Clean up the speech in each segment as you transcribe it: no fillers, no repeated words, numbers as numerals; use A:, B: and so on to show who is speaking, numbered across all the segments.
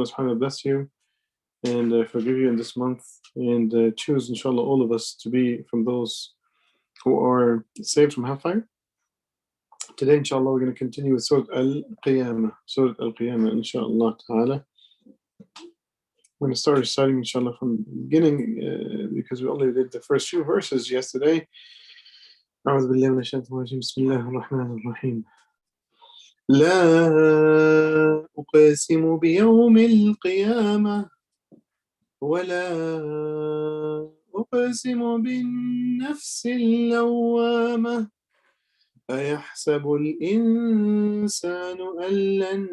A: subhanahu wa ta'ala bless you and forgive you in this month, and choose, inshallah, all of us to be from those who are saved from hellfire. Today, inshallah, we're going to continue with Surah Al-Qiyāmah. Surah Al-Qiyāmah, inshallah ta'ala. We're going to start reciting, inshallah, from the beginning because we only did the first few verses yesterday. أعوذ بالله من الشيطان الرجيم بسم الله الرحمن الرحيم لا أقسم بيوم القيامة ولا أقسم بالنفس اللوامة أيحسب الإنسان أن لن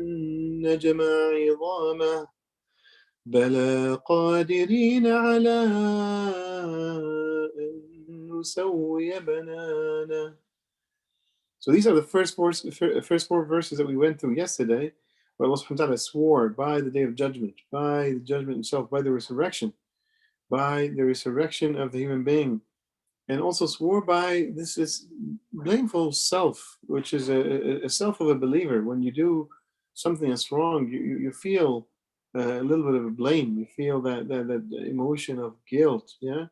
A: نجمع عظامه بلى قادرين على أن نسوي بنانه. So these are the first four verses that we went through yesterday, where Allah subhanahu wa ta'ala swore by the day of judgment, by the judgment itself, by the resurrection of the human being, and also swore by this blameful self, which is a self of a believer. When you do something that's wrong, you feel a little bit of a blame. You feel that emotion of guilt, yeah.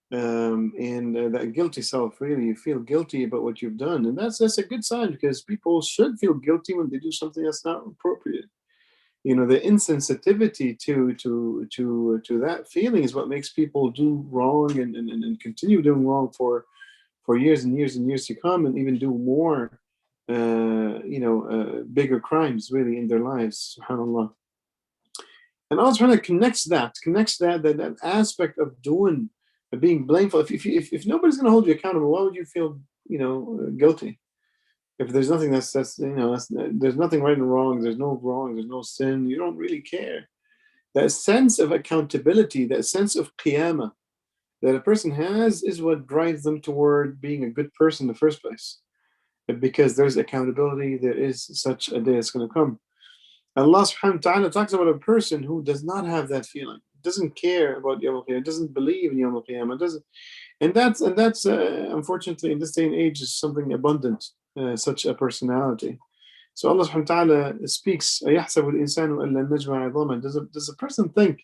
A: And that guilty self, really, you feel guilty about what you've done, and that's a good sign, because people should feel guilty when they do something that's not appropriate. You know, the insensitivity to that feeling is what makes people do wrong and continue doing wrong for years and years and years to come, and even do more, bigger crimes really in their lives. SubhanAllah. And Allah trying to connects that aspect of doing. Being blameful. If nobody's going to hold you accountable, why would you feel guilty? If there's nothing there's nothing right and wrong. There's no sin. You don't really care. That sense of accountability, that sense of Qiyāmah that a person has, is what drives them toward being a good person in the first place. Because there's accountability, there is such a day that's going to come. Allah subhanahu wa ta'ala talks about a person who does not have that feeling, doesn't care about Yawm al-Qiyamah, doesn't believe in Yawm al-Qiyamah, and that's unfortunately in this day and age is something abundant, such a personality. So Allah subhanahu wa ta'ala speaks, أَيَحْسَبُ الْإِنسَانُ أَن لَن نَجْمَعَ عِظَامَهُ. Does a person think,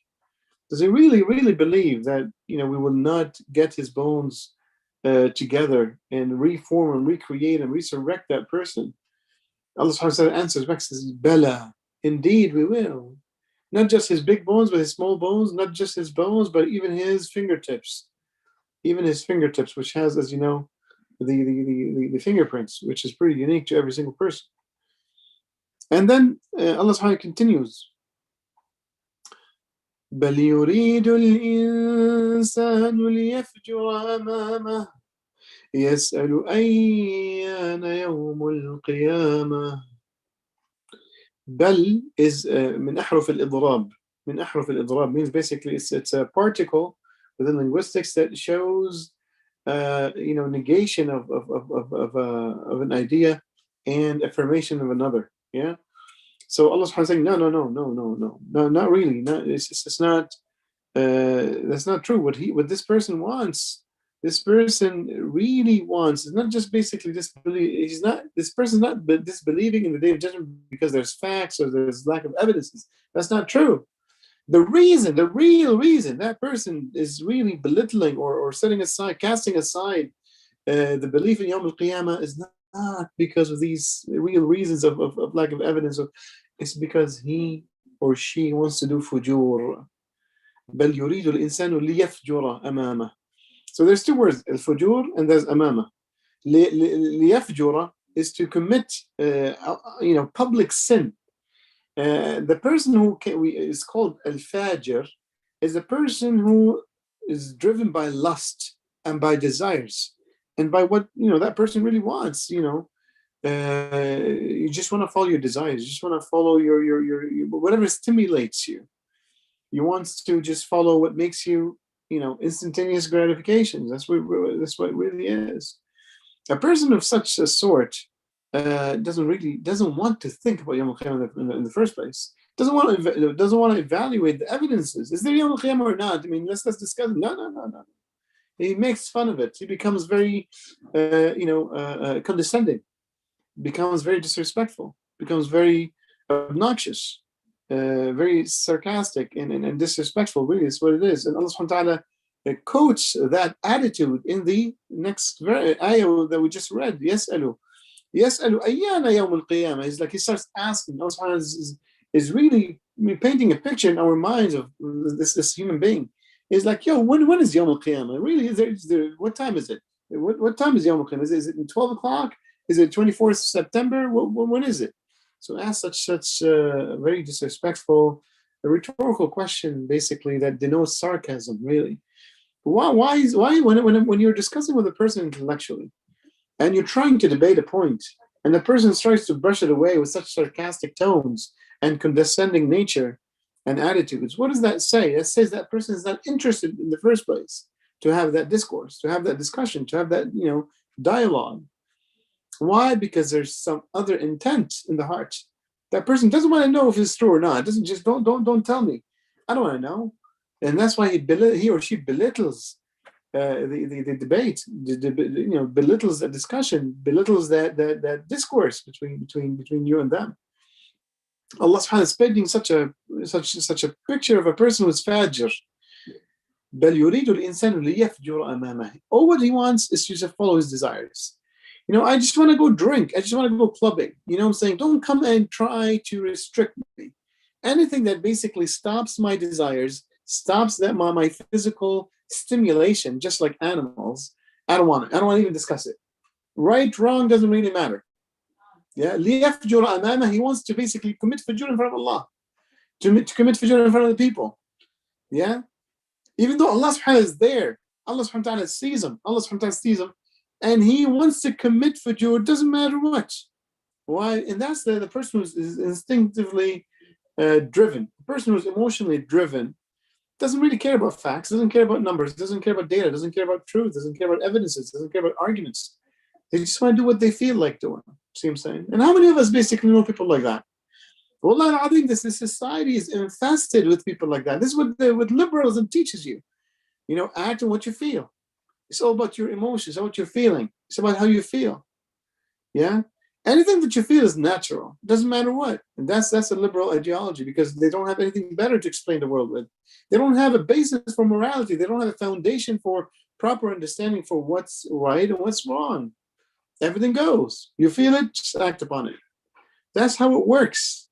A: does he really believe that we will not get his bones together and reform and recreate and resurrect that person? Allah subhanahu wa ta'ala answers back, says, Bala, indeed we will. Not just his big bones, but his small bones, not just his bones, but even his fingertips. Even his fingertips, which has, as you know, the fingerprints, which is pretty unique to every single person. And then Allah subhanahu wa ta'ala continues. بَلْ يُرِيدُ الْإِنسَانُ لِيَفْجُرَ أَمَامَهُ يَسْأَلُ أَيَّانَ يَوْمُ الْقِيَامَةِ. Bal is min ahruf al-idrab. Min ahruf al-idrab means basically it's a particle within linguistics that shows negation of an idea and affirmation of another. Yeah. So Allah subhanahu wa ta'ala saying no, not really. It's not. That's not true. What this person wants. This person really wants, it's not just basically disbelief. This person's not disbelieving in the day of judgment because there's facts or there's lack of evidences. That's not true. The real reason that person is really belittling or setting aside, casting aside the belief in Yawm al-Qiyamah is not because of these real reasons of lack of evidence. It's because he or she wants to do fujur. بل يريد الإنسان ليفجر أمامه. So there's two words, al-fujur and there's amama. Liyafjura is to commit, public sin. The person who is called al-fajr is a person who is driven by lust and by desires and by what that person really wants. You just want to follow your desires. You just want to follow your whatever stimulates you. You want to just follow what makes you. Instantaneous gratifications. That's what it really is. A person of such a sort doesn't want to think about Yawm al-Qiyamah in the first place. Doesn't want to evaluate the evidences. Is there Yawm al-Qiyamah or not? I mean, let's discuss it. No. He makes fun of it. He becomes very, condescending. Becomes very disrespectful. Becomes very obnoxious. very sarcastic and disrespectful. Really, is what it is. And Allah subhanahu wa ta'ala quotes that attitude in the next ayah that we just read. يسأل أيان يوم القيامة. It's like he starts asking. Allah subhanahu wa ta'ala is really painting a picture in our minds of this human being. It's like, yo, when is Yawm al-Qiyamah? Really, what time is it? What time is Yawm al-Qiyamah? Is it 12 o'clock? Is it 24th September? When is it? So ask such very disrespectful, a rhetorical question, basically, that denotes sarcasm, really. Why when you're discussing with a person intellectually, and you're trying to debate a point, and the person tries to brush it away with such sarcastic tones and condescending nature and attitudes, what does that say? That says that person is not interested in the first place to have that discourse, to have that discussion, to have that dialogue. Why? Because there's some other intent in the heart. That person doesn't want to know if it's true or not. It doesn't just don't tell me. I don't want to know, and that's why he or she belittles the debate, belittles the discussion, belittles that discourse between you and them. Allah subhanahu wa ta'ala is painting such a picture of a person who's fajr. بل يريد الإنسان ليفجر أمامه. All what he wants is to just follow his desires. I just want to go drink. I just want to go clubbing. You know what I'm saying? Don't come and try to restrict me. Anything that basically stops my desires, stops my physical stimulation, just like animals, I don't want it. I don't want to even discuss it. Right, wrong, doesn't really matter. Yeah, ليفجر أمامه. He wants to basically commit fajr in front of Allah, to commit fajr in front of the people. Yeah, even though Allah subhanahu wa ta'ala is there, Allah subhanahu wa ta'ala sees him. Allah subhanahu wa ta'ala sees him, and he wants to commit fajr. Doesn't matter what. Why? And that's the person who's instinctively driven. The person who's emotionally driven doesn't really care about facts, doesn't care about numbers, doesn't care about data, doesn't care about truth, doesn't care about evidences, doesn't care about arguments. They just want to do what they feel like doing. See what I'm saying? And how many of us basically know people like that? Wallah al-Azim, this society is infested with people like that. This is what liberalism teaches you. Act on what you feel. It's all about your emotions, about your feeling. It's about how you feel. Yeah? Anything that you feel is natural. It doesn't matter what. And that's a liberal ideology, because they don't have anything better to explain the world with. They don't have a basis for morality. They don't have a foundation for proper understanding for what's right and what's wrong. Everything goes. You feel it, just act upon it. That's how it works.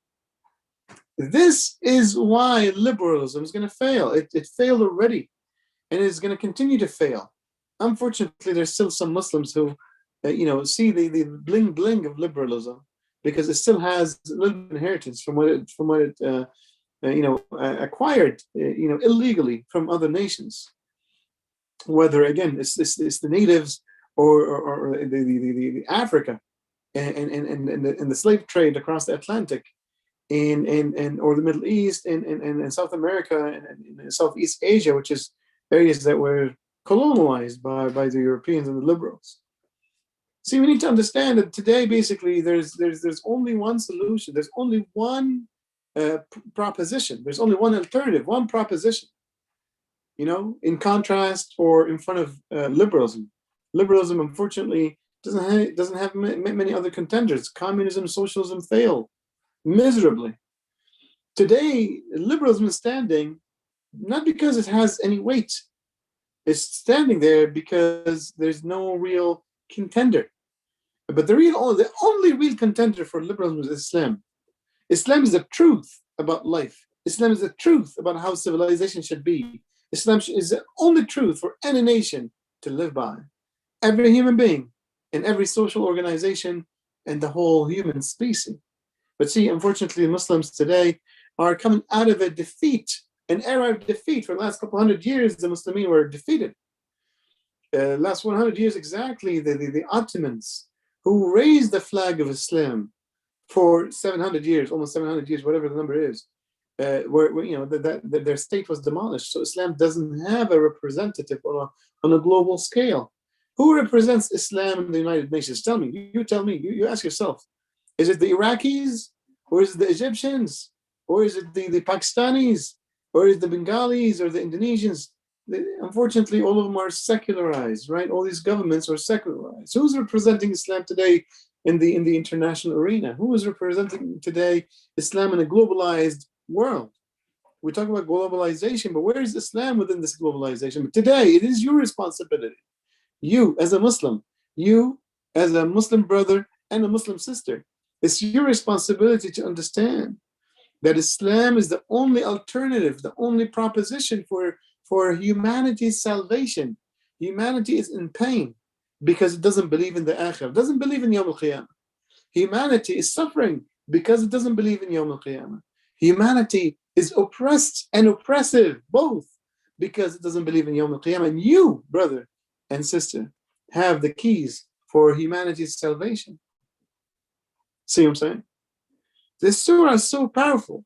A: This is why liberalism is going to fail. It failed already, and it's going to continue to fail. Unfortunately, there's still some Muslims who, see the bling bling of liberalism, because it still has a little inheritance from what it acquired, illegally from other nations. Whether again it's the natives or the Africa and the slave trade across the Atlantic, and or the Middle East and South America and Southeast Asia, which is areas that were colonialized by the Europeans and the liberals. See, we need to understand that today, basically, there's only one solution. There's only one proposition. There's only one alternative, one proposition. In contrast or in front of liberalism. Liberalism, unfortunately, doesn't have many other contenders. Communism, socialism failed miserably. Today, liberalism is standing not because it has any weight. It's standing there because there's no real contender. But the only real contender for liberalism is Islam. Islam is the truth about life. Islam is the truth about how civilization should be. Islam is the only truth for any nation to live by. Every human being, in every social organization, and the whole human species. But see, unfortunately, Muslims today are coming out of an era of defeat. For the last couple hundred years, the Muslimin were defeated. Last 100 years exactly, the Ottomans, who raised the flag of Islam for 700 years, almost 700 years, whatever the number is, their state was demolished. So Islam doesn't have a representative on a global scale. Who represents Islam in the United Nations? Tell me. You tell me. You ask yourself. Is it the Iraqis? Or is it the Egyptians? Or is it the Pakistanis? Or is it the Bengalis or the Indonesians? Unfortunately, all of them are secularized, right? All these governments are secularized. Who's representing Islam today in the international arena? Who is representing today Islam in a globalized world. We talk about globalization, but where is Islam within this globalization? But today, it is your responsibility. You as a Muslim, you as a Muslim brother and a Muslim sister, it's your responsibility to understand that Islam is the only alternative, the only proposition for humanity's salvation. Humanity is in pain because it doesn't believe in the Akhirah, doesn't believe in Yawm al-Qiyamah. Humanity is suffering because it doesn't believe in Yawm al-Qiyamah. Humanity is oppressed and oppressive, both, because it doesn't believe in Yawm al-Qiyamah. And you, brother and sister, have the keys for humanity's salvation. See what I'm saying? This surah is so powerful.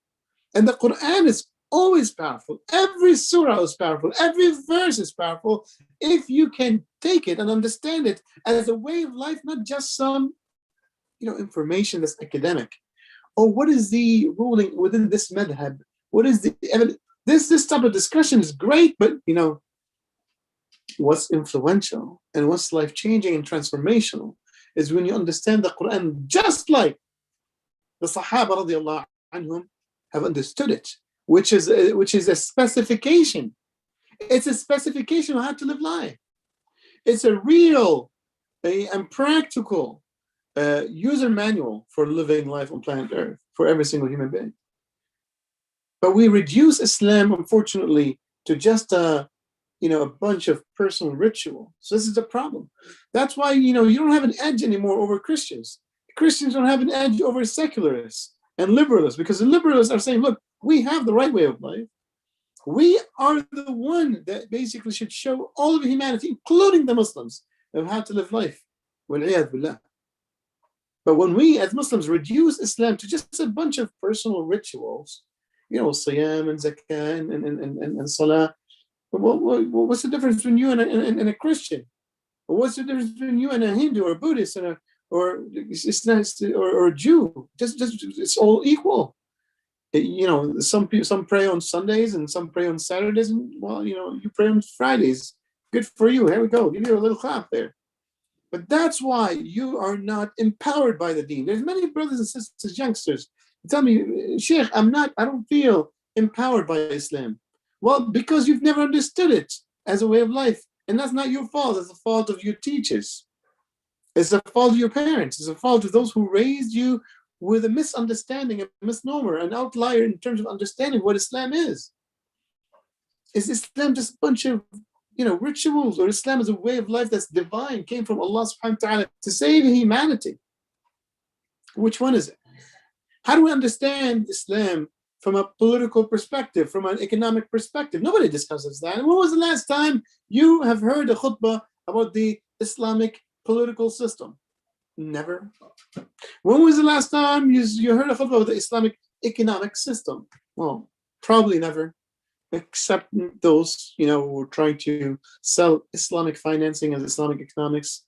A: And the Qur'an is always powerful. Every surah is powerful. Every verse is powerful if you can take it and understand it as a way of life, not just some information that's academic. Or what is the ruling within this madhab? What is the evidence? This type of discussion is great, but what's influential and what's life-changing and transformational is when you understand the Quran just like the Sahaba radiallahu anhum have understood it, which is a specification. It's a specification on how to live life. It's a real and practical user manual for living life on planet Earth for every single human being. But we reduce Islam, unfortunately, to just a bunch of personal ritual. So this is the problem. That's why you don't have an edge anymore over Christians. Christians don't have an edge over secularists and liberalists, because the liberalists are saying, look, we have the right way of life. We are the one that basically should show all of humanity, including the Muslims, of how to live life. Wal-'iyadh billah. But when we as Muslims reduce Islam to just a bunch of personal rituals, siyam and zakah and salah, what's the difference between you and a Christian? What's the difference between you and a Hindu or a Buddhist or a Jew? Just it's all equal. Some pray on Sundays and some pray on Saturdays, and you pray on Fridays. Good for you. Here we go. Give you a little clap there. But that's why you are not empowered by the deen. There's many brothers and sisters, youngsters, tell me, Sheikh, I don't feel empowered by Islam. Well, because you've never understood it as a way of life. And that's not your fault. It's the fault of your teachers. It's the fault of your parents. It's the fault of those who raised you with a misunderstanding, a misnomer, an outlier in terms of understanding what Islam is. Is Islam just a bunch of rituals, or Islam is a way of life that's divine, came from Allah subhanahu wa ta'ala to save humanity? Which one is it? How do we understand Islam from a political perspective, from an economic perspective? Nobody discusses that. And when was the last time you have heard a khutbah about the Islamic political system? Never. When was the last time you heard a khutbah about the Islamic economic system? Well, probably never. Except those, who are trying to sell Islamic financing as Islamic economics.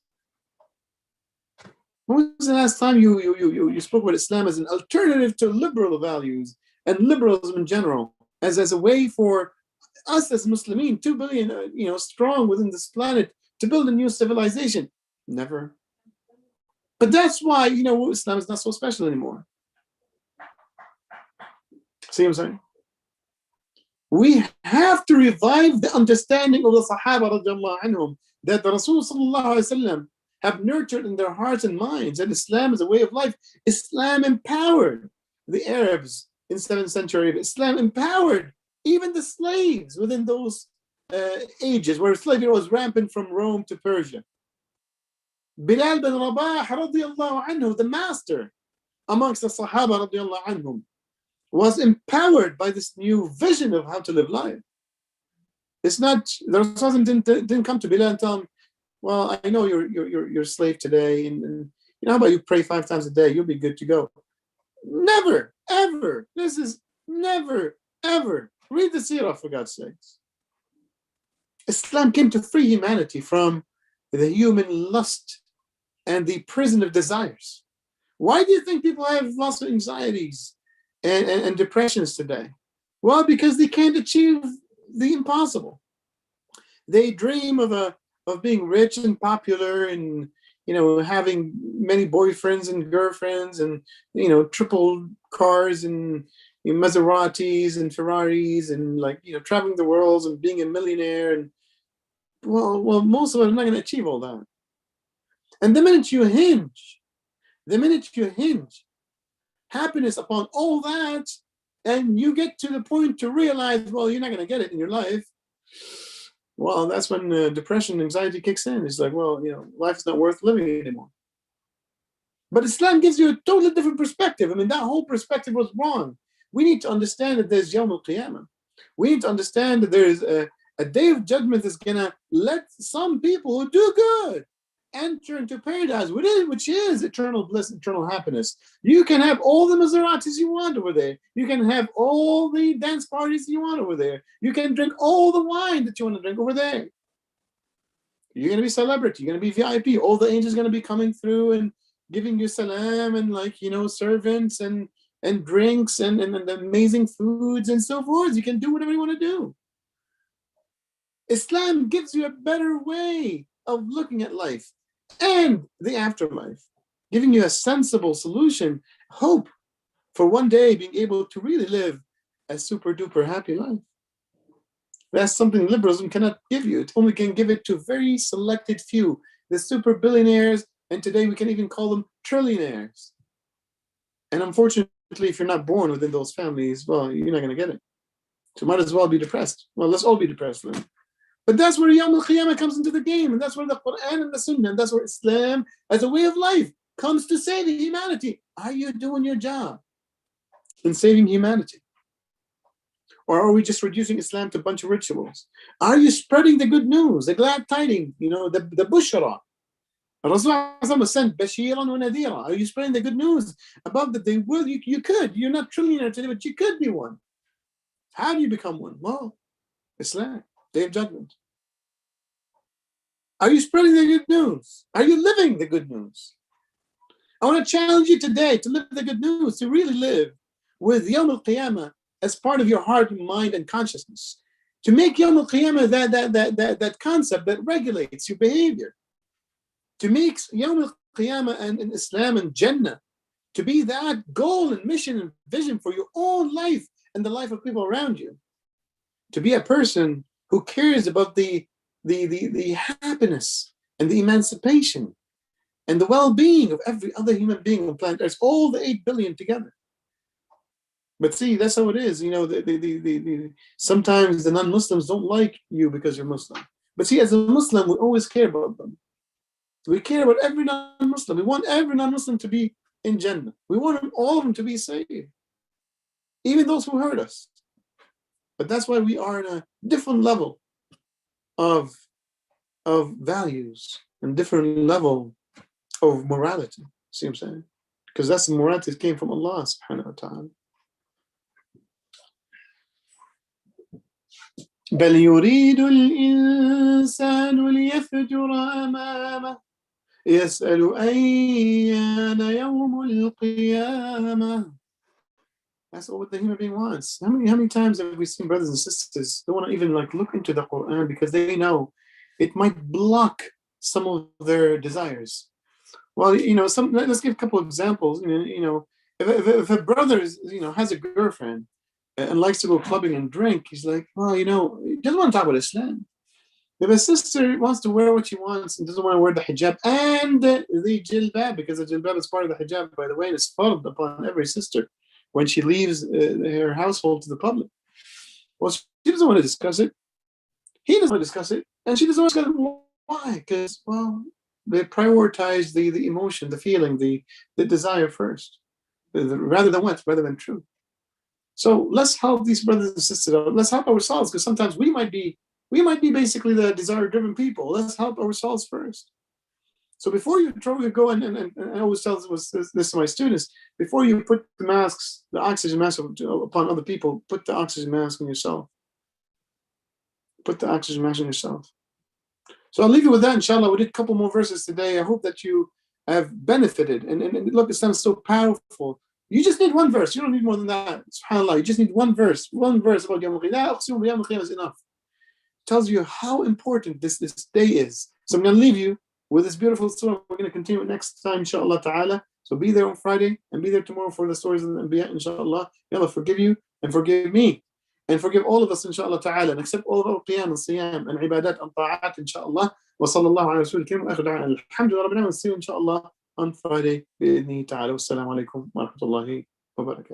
A: When was the last time you spoke about Islam as an alternative to liberal values and liberalism in general, as a way for us as Muslimin, 2 billion, strong within this planet, to build a new civilization? Never. But that's why, Islam is not so special anymore. See what I'm saying? We have to revive the understanding of the Sahaba radiallahu anhum, that the Rasul sallallahu alayhi wa sallam have nurtured in their hearts and minds that Islam is a way of life. Islam empowered the Arabs in 7th century. Islam empowered even the slaves within those ages where slavery was rampant from Rome to Persia. Bilal bin Rabah radiallahu anhu, the master amongst the Sahaba radiallahu anhum, was empowered by this new vision of how to live life. It's not, the Rasul didn't come to Bilal and tell him, well, I know you're a slave today, and how about you pray 5 times a day, you'll be good to go. Never, ever. This is never, ever. Read the seerah, for God's sakes. Islam came to free humanity from the human lust and the prison of desires. Why do you think people have lots of anxieties and depressions today? Well, because they can't achieve the impossible. They dream of being rich and popular and having many boyfriends and girlfriends and triple cars and Maseratis and Ferraris and traveling the world and being a millionaire, and well, most of us are not going to achieve all that. And the minute you hinge happiness upon all that, and you get to the point to realize, well, you're not going to get it in your life, well, that's when depression, anxiety kicks in. It's like, well, life is not worth living anymore. But Islam gives you a totally different perspective. I mean, that whole perspective was wrong. We need to understand that there's Yawm al-Qiyāmah. We need to understand that there is a day of judgment that's going to let some people who do good enter into paradise, which is eternal bliss, eternal happiness. You can have all the Maseratis you want over there. You can have all the dance parties you want over there. You can drink all the wine that you want to drink over there. You're going to be celebrity. You're going to be VIP. All the angels are going to be coming through and giving you salam and servants and drinks and amazing foods and so forth. You can do whatever you want to do. Islam gives you a better way of looking at life and the afterlife, giving you a sensible solution, hope for one day being able to really live a super duper happy life. That's something liberalism cannot give you. It only can give it to very selected few, the super billionaires, and today we can even call them trillionaires. And unfortunately, if you're not born within those families, well, you're not going to get it. So might as well be depressed. Well, let's all be depressed then. But that's where Yawm al-Qiyāmah comes into the game, and that's where the Qur'an and the Sunnah, and that's where Islam as a way of life comes to saving humanity. Are you doing your job in saving humanity? Or are we just reducing Islam to a bunch of rituals? Are you spreading the good news, the glad tidings, the bushra? Rasul sent Bashiran wa Nadira. Are you spreading the good news about that they will? You could. You're not trillionaire today, but you could be one. How do you become one? Well, Islam, Day of Judgment. Are you spreading the good news? Are you living the good news? I want to challenge you today to live the good news, to really live with Yawm al-Qiyāmah as part of your heart, mind, and consciousness. To make Yawm al-Qiyāmah that concept that regulates your behavior. To make Yawm al-Qiyāmah and Islam and Jannah to be that goal and mission and vision for your own life and the life of people around you. To be a person who cares about the happiness and the emancipation and the well-being of every other human being on planet Earth, all the 8 billion together. But see, that's how it is. Sometimes the non-Muslims don't like you because you're Muslim. But see, as a Muslim, we always care about them. We care about every non-Muslim. We want every non-Muslim to be in Jannah. We want all of them to be saved, even those who hurt us. But that's why we are in a different level of values and different level of morality. See what I'm saying? Because that's the morality that came from Allah subhanahu wa ta'ala. بل يريد الإنسان ليفجر أمامه يسأل أيان يوم القيامة. That's all what the human being wants. How many times have we seen brothers and sisters don't want to even look into the Quran because they know it might block some of their desires. Well, let's give a couple of examples. If a brother has a girlfriend and likes to go clubbing and drink, he's like, well, he doesn't want to talk about Islam. If a sister wants to wear what she wants and doesn't want to wear the hijab and the jilbab, because the jilbab is part of the hijab, by the way, and it's fard upon every sister when she leaves her household to the public. Well, she doesn't want to discuss it. He doesn't want to discuss it. And she doesn't want to discuss it. Why? Because, well, they prioritize the emotion, the feeling, the desire first, rather than truth. So let's help these brothers and sisters out. Let's help ourselves, because sometimes we might be basically the desire-driven people. Let's help ourselves first. So before you go and I always tell this to my students, before you put the oxygen mask upon other people, put the oxygen mask on yourself. Put the oxygen mask on yourself. So I'll leave you with that, inshallah. We did a couple more verses today. I hope that you have benefited. And look, Islam is so powerful. You just need one verse. You don't need more than that. SubhanAllah. You just need one verse. One verse about Yawm al-Qiyāmah is enough. It tells you how important this day is. So I'm going to leave you with this beautiful surah. We're going to continue it next time, inshallah ta'ala. So be there on Friday and be there tomorrow for the stories of the Anbiya, inshallah. May Allah forgive you and forgive me and forgive all of us, inshallah ta'ala, and accept all of our qiyam and siyam and ibadat and ta'at, inshallah. Wa sallallahu ala rasulil karim wa akhiru da'wana alhamdulillah rabbil alamin. We'll see you inshallah on Friday. Bi'idhnihi ta'ala. Wassalamu alaikum wa rahmatullahi wa barakatuh.